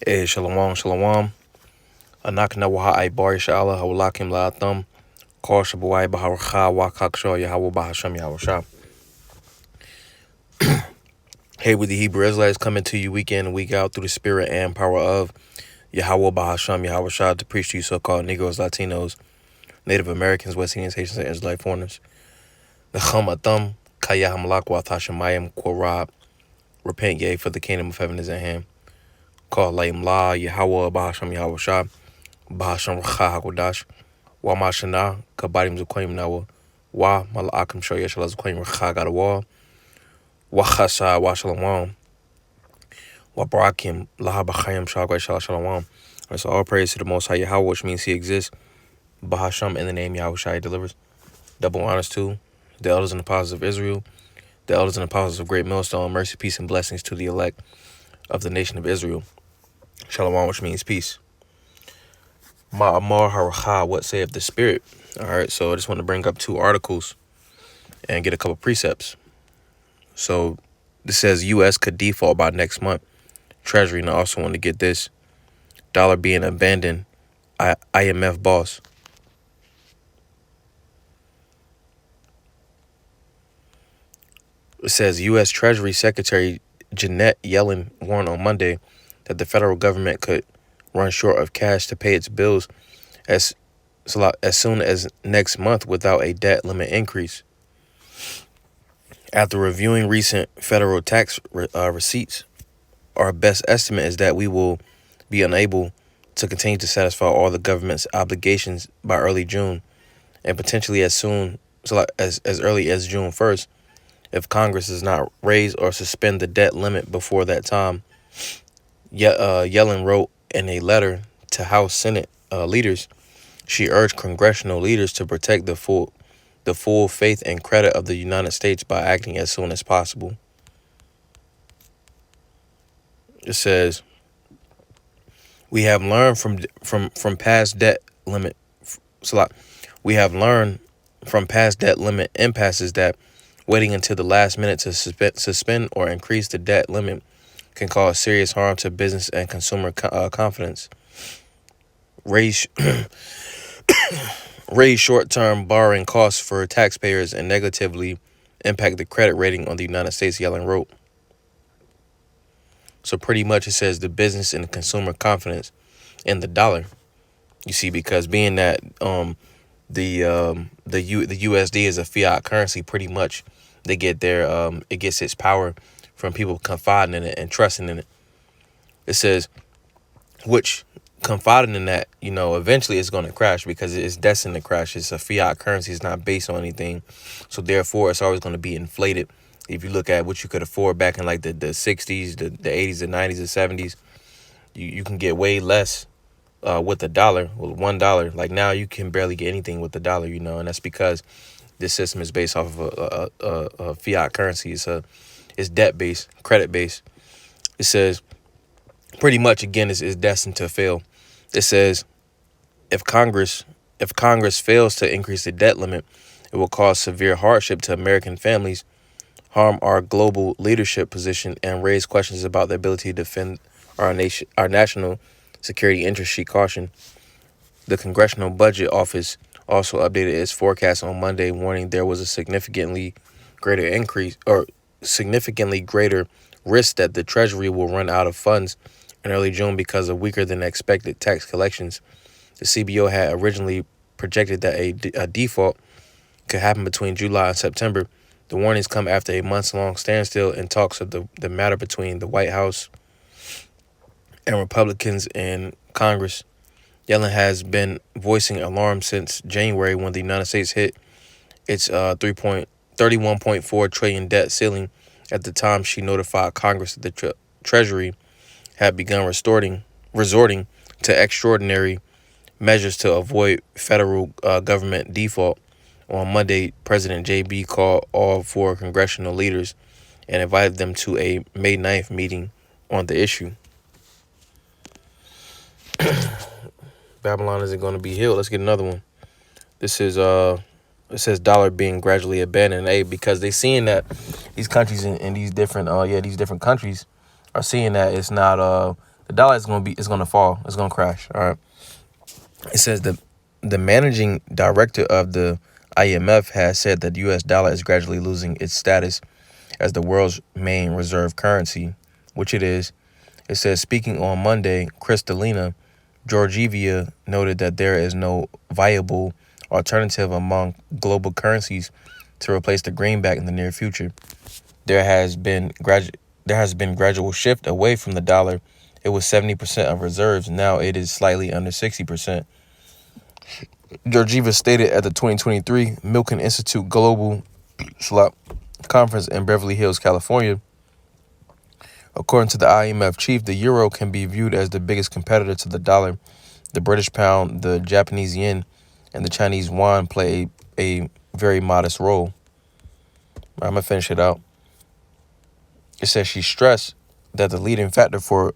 Shalom, shalom. Anakna waha ay bar shala hawlakim la atam. Call shabuai HaRawchaa wakakshaw Yahweh bahasham HaRawchaa. Hey, with the Hebrew Israelites coming to you week in and week out through the spirit and power of Yahweh bahasham HaRawchaa to preach to you so-called Negroes, Latinos, Native Americans, West Indians, Haitians, and Israelite foreigners. Necham atam kaya hamlak wathashamayim korab. Repent, yea, for the kingdom of heaven is at hand. Call layim la Yahweh bahasham HaRawchaa. Bahasham Racha HaKodash. Wa Mashana, Kabadim Zukoim Nawa, Wa Malakam Shoya Shalaz Koim Racha Gadawa, Wa Chasa Wa Shalom, Wa Barakim Lahabachayim Shagway Shalom. So all praise to the Most High Yahweh, which means He exists. Bahasham in the name Yahweh Shai delivers. Double honors to the elders and apostles of Israel, the elders and apostles of Great Millstone. Mercy, peace, and blessings to the elect of the nation of Israel. Shalom, which means peace. Ahmar, HaRawchaa, what saith the Spirit? All right, so I just want to bring up two articles and get a couple precepts. So this says U.S. could default by next month. Treasury, and I also want to get this. Dollar being abandoned. IMF boss. It says U.S. Treasury Secretary Janet Yellen warned on Monday that the federal government could run short of cash to pay its bills as soon as next month without a debt limit increase. After reviewing recent federal tax receipts, our best estimate is that we will be unable to continue to satisfy all the government's obligations by early June, and potentially as early as June 1st, if Congress does not raise or suspend the debt limit before that time. Yellen wrote in a letter to House Senate leaders. She urged congressional leaders to protect the full faith and credit of the United States by acting as soon as possible. It says, we have learned from past debt limit. We have learned from past debt limit impasses that waiting until the last minute to suspend or increase the debt limit can cause serious harm to business and consumer confidence. Raise short-term borrowing costs for taxpayers and negatively impact the credit rating on the United States, Yellen wrote. So pretty much it says the business and consumer confidence in the dollar. You see, because being that the USD is a fiat currency, pretty much they get their it gets its power from people confiding in it and trusting in it. It says, which confiding in that, eventually it's going to crash because it's destined to crash. It's a fiat currency. It's not based on anything. So therefore, it's always going to be inflated. If you look at what you could afford back in like the 60s, the 80s, the 90s, the 70s, you can get way less with the dollar, with $1. Like now you can barely get anything with the dollar, and that's because this system is based off of a fiat currency. It's debt-based, credit-based. It says, pretty much, again, is destined to fail. It says, if Congress fails to increase the debt limit, it will cause severe hardship to American families, harm our global leadership position, and raise questions about the ability to defend our national security interests, she cautioned. The Congressional Budget Office also updated its forecast on Monday, warning there was a significantly greater risk that the Treasury will run out of funds in early June because of weaker than expected tax collections. The CBO had originally projected that a default could happen between July and September. The warnings come after a months-long standstill in talks of the matter between the White House and Republicans in Congress. Yellen has been voicing alarm since January when the United States hit its $31.4 trillion debt ceiling. At the time, she notified Congress that the Treasury had begun resorting to extraordinary measures to avoid federal government default. On Monday, President J.B. called all four congressional leaders and invited them to a May 9th meeting on the issue. Babylon isn't going to be healed. Let's get another one. This is it says dollar being gradually abandoned. Because they seeing that these countries in these different these different countries are seeing that it's not The dollar is gonna fall. It's gonna crash. All right. It says the managing director of the IMF has said that the U.S. dollar is gradually losing its status as the world's main reserve currency, which it is. It says, speaking on Monday, Kristalina Georgieva noted that there is no viable alternative among global currencies to replace the greenback in the near future. There has been gradual shift away from the dollar. It was 70% of reserves. Now it is slightly under 60%. Georgieva stated at the 2023 Milken Institute Global Conference in Beverly Hills, California. According to the IMF chief, the euro can be viewed as the biggest competitor to the dollar. The British pound, the Japanese yen, and the Chinese yuan play a very modest role. I'm going to finish it out. It says she stressed that the leading factor for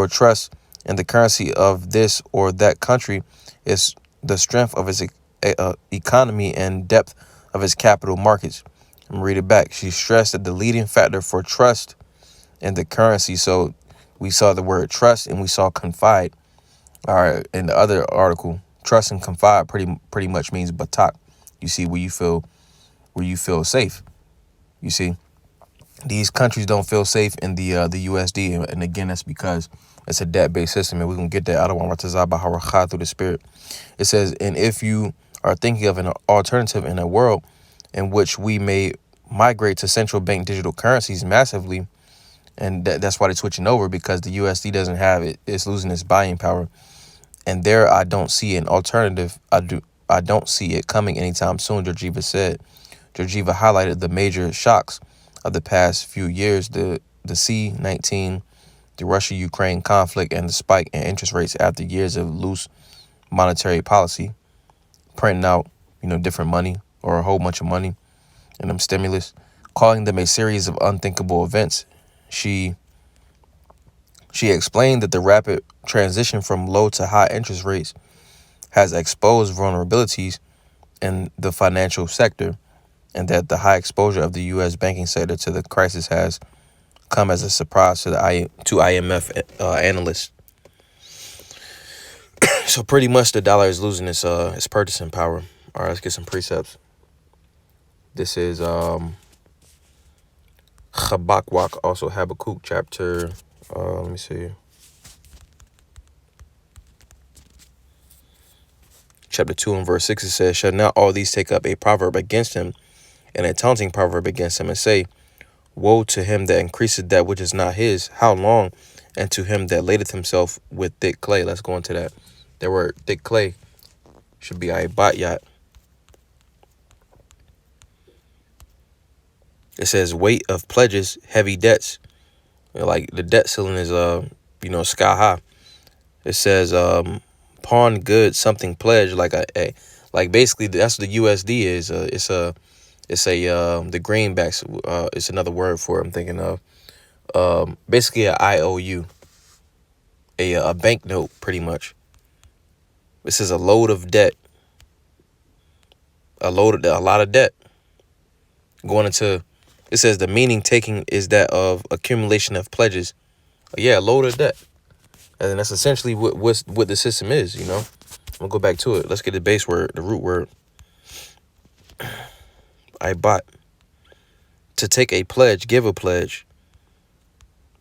trust in the currency of this or that country is the strength of its economy and depth of its capital markets. I'm going to read it back. She stressed that the leading factor for trust in the currency. So we saw the word trust and we saw confide. All right, in the other article, trust and confide pretty much means batak. You see, where you feel safe. You see, these countries don't feel safe in the USD, and again, that's because it's a debt-based system, and we're gonna get that out of HaRawchaa through the Spirit. It says, and if you are thinking of an alternative in a world in which we may migrate to central bank digital currencies massively, and that's why they're switching over, because the USD doesn't have it; it's losing its buying power. And there, I don't see an alternative. I don't see it coming anytime soon, Georgieva said. Georgieva highlighted the major shocks of the past few years, the C-19, the Russia-Ukraine conflict, and the spike in interest rates after years of loose monetary policy, printing out, different money or a whole bunch of money and them stimulus, calling them a series of unthinkable events. She explained that the rapid transition from low to high interest rates has exposed vulnerabilities in the financial sector, and that the high exposure of the U.S. banking sector to the crisis has come as a surprise to IMF analysts. So pretty much the dollar is losing its purchasing power. All right, let's get some precepts. This is Habakkuk, also Habakkuk chapter. Let me see. Chapter 2 and verse 6, it says, shall not all these take up a proverb against him, and a taunting proverb against him, and say, woe to him that increaseth that which is not his, how long? And to him that ladeth himself with thick clay. Let's go into that. That word thick clay should be a batyat. It says weight of pledges, heavy debts. Like the debt ceiling is sky high. It says pawn goods, something pledged, like like basically that's what the USD is. It's the greenbacks. It's another word for it I'm thinking of. Basically an IOU, a banknote, pretty much. This is a load of debt, a lot of debt going into. It says the meaning taking is that of accumulation of pledges. Yeah, a load of debt. And that's essentially what the system is, I'm gonna go back to it. Let's get the base word, the root word. I bought. To take a pledge, give a pledge.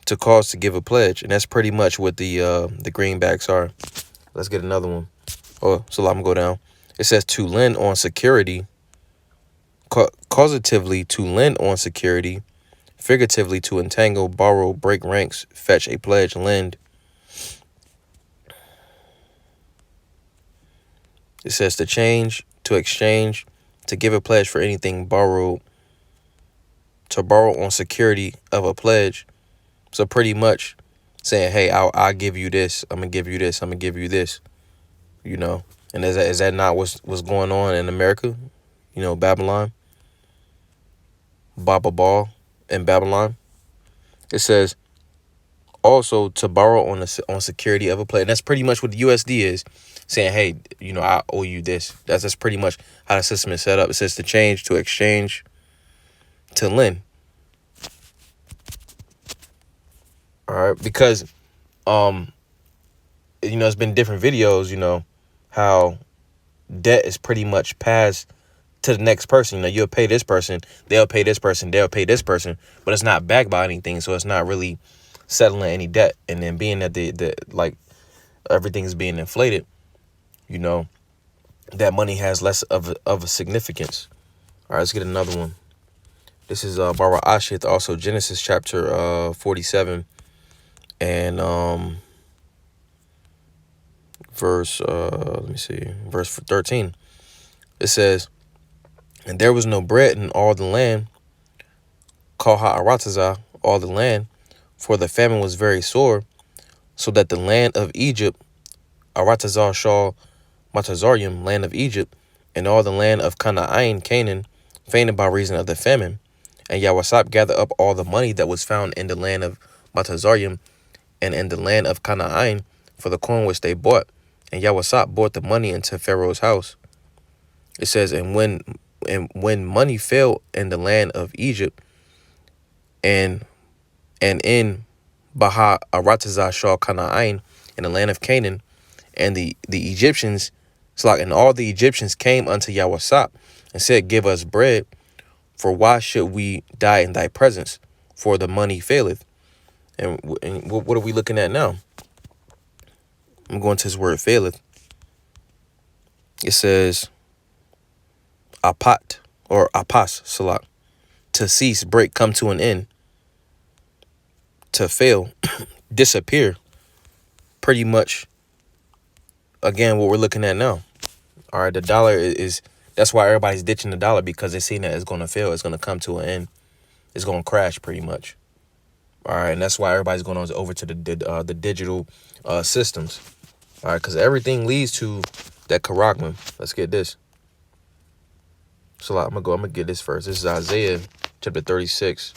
To cause to give a pledge. And that's pretty much what the greenbacks are. Let's get another one. Oh, so I'm gonna go down. It says to lend on security. Causatively, to lend on security. Figuratively, to entangle, borrow, break ranks, fetch a pledge, lend. It says to change, to exchange, to give a pledge for anything borrowed, to borrow on security of a pledge. So pretty much saying, hey, I'll give you this. I'm going to give you this. I'm going to give you this, And is that not what's going on in America? Babylon. Baba Ball in Babylon. It says also to borrow on security of a pledge. And that's pretty much what the USD is. Saying, hey, I owe you this. That's pretty much how the system is set up. It says to change, to exchange, to lend. All right, because it's been different videos, how debt is pretty much passed to the next person. You'll pay this person, they'll pay this person, they'll pay this person, but it's not backed by anything, so it's not really settling any debt. And then being that the like everything's being inflated, that money has less of a significance. All right, let's get another one. This is HaRawchaa, also Genesis chapter 47 and verse verse 13. It says, "And there was no bread in all the land, called HaRawchaa, all the land, for the famine was very sore, so that the land of Egypt, HaRawchaa shal Matazarium, land of Egypt, and all the land of Canaan, fainted by reason of the famine. And Yahweh gathered up all the money that was found in the land of Matazarium and in the land of Canaan for the corn which they bought. And Yahweh brought the money into Pharaoh's house." It says, and when money failed in the land of Egypt and in HaRawchaa shal Canaan, in the land of Canaan, and the Egyptians, and all the Egyptians came unto Yahweh and said, "Give us bread, for why should we die in thy presence? For the money faileth." And what are we looking at now? I'm going to this word faileth. It says apat or apas salak, to cease, break, come to an end, to fail, disappear. Pretty much, again, what we're looking at now. All right, the dollar is that's why everybody's ditching the dollar, because they're seeing that it's going to fail. It's going to come to an end. It's going to crash pretty much. All right, and that's why everybody's going over to the digital systems. All right, because everything leads to that charagma. Let's get this. So I'm gonna get this first. This is Isaiah chapter 36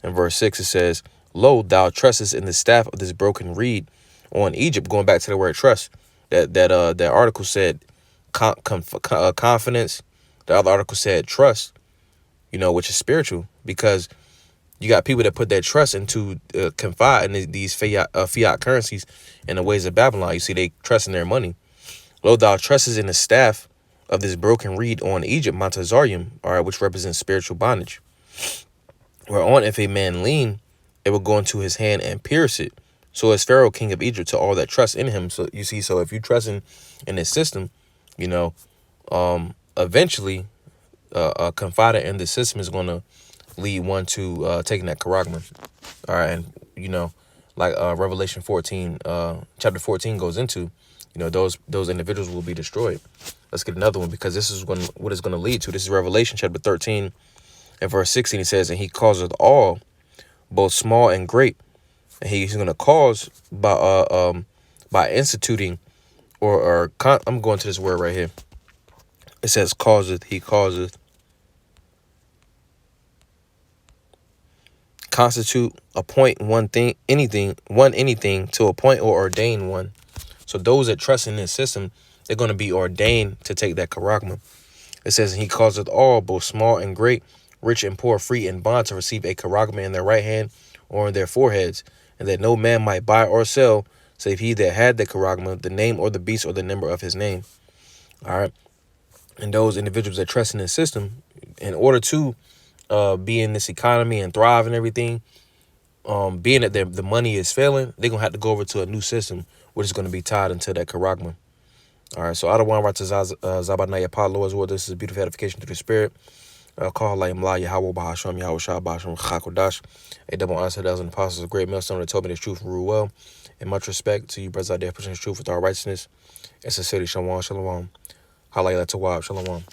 and verse 6. It says, "Lo, thou trustest in the staff of this broken reed on Egypt." Going back to the word trust. That article said confidence. The other article said trust. Which is spiritual, because you got people that put their trust into confide in these fiat currencies in the ways of Babylon. You see, they trust in their money. "Lo, thou trustest in the staff of this broken reed on Egypt, Montazarium," all right, which represents spiritual bondage. "Whereon if a man lean, it will go into his hand and pierce it. So is Pharaoh, king of Egypt, to all that trust in him." So you see, so if you trust in this system, eventually confiding in the system is going to lead one to taking that charagma. All right, and like Revelation 14, chapter 14 goes into, those individuals will be destroyed. Let's get another one, because this is what it's going to lead to. This is Revelation chapter 13 and verse 16. It says, "And he causeth all, both small and great," and he's going to cause by instituting I'm going to this word right here. It says causeth. He causeth, constitute, appoint anything to appoint or ordain one. So those that trust in this system, they're going to be ordained to take that charagma. It says, "And he causeth all, both small and great, rich and poor, free and bond, to receive a charagma in their right hand or in their foreheads, and that no man might buy or sell, save he that had the charagma, the name or the beast or the number of his name." All right. And those individuals that trust in this system, in order to be in this economy and thrive and everything, being that the money is failing, they're going to have to go over to a new system, which is going to be tied into that charagma. All right, so HaRawchaa Zabanaya Pa, Lord's word. This is beautiful edification through the spirit. Call like Mla Yahweh Bahasham Yahweh Shah Bahasham Chakodash. A double answer that was an apostles, a great millstone that told me the truth and rule well. In much respect to you, brothers out there, pushing the truth with our righteousness. And sincerely, Shalom, Shalom. Halayah Tawab, Shalom.